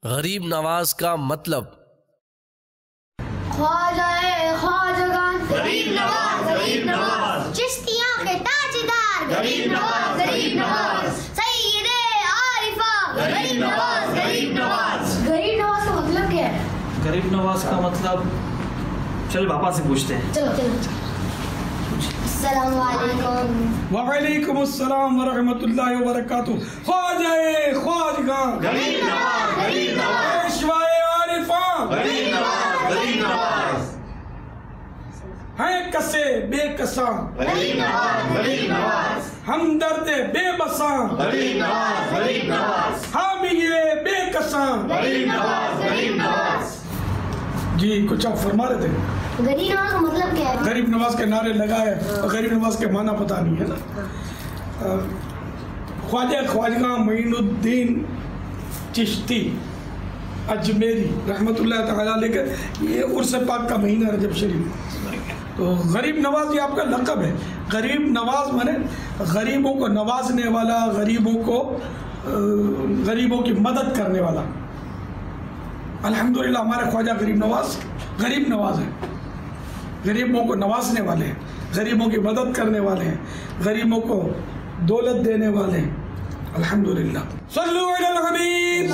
غریب نواز کا مطلب خواجہ خواجگان غریب نواز غریب نواز، چشتیاں کے تاجدار غریب نواز غریب نواز، سید عارفہ غریب نواز غریب نواز۔ غریب نواز کا مطلب کیا ہے؟ غریب نواز کا مطلب چل پاپا سے پوچھتے ہیں۔ چلو السلام علیکم۔ وعلیکم السلام ورحمۃ اللہ وبرکاتہ۔ خواجہ خواجگان غریب نواز غریب نواز، پیشوائے عارفاں غریب نواز غریب نواز، ہیں کسے بے کساں غریب نواز غریب نواز، ہمدرد بے بساں غریب نواز غریب نواز، حامی بے کساں۔ غریب نواز غریب نواز۔ جی کچھ آپ فرما رہے تھے۔ غریب نواز کا مطلب کیا ہے؟ غریب نواز کے نعرے لگائے، غریب نواز کے معنی پتہ نہیں ہے نا۔ خواجہ خواجگاں معین الدین چشتی اجمیری رحمۃ اللہ تعالیٰ علیہ کے یہ عرس پاک کا مہینہ رجب شریف، تو غریب نواز یہ آپ کا لقب ہے۔ غریب نواز مانے غریبوں کو نوازنے والا، غریبوں کی مدد کرنے والا۔ الحمدللہ ہمارے خواجہ غریب نواز ہیں، غریبوں کو نوازنے والے ہیں، غریبوں کی مدد کرنے والے ہیں، غریبوں کو دولت دینے والے ہیں۔ الحمدللہ۔ صلو علی الحبیب۔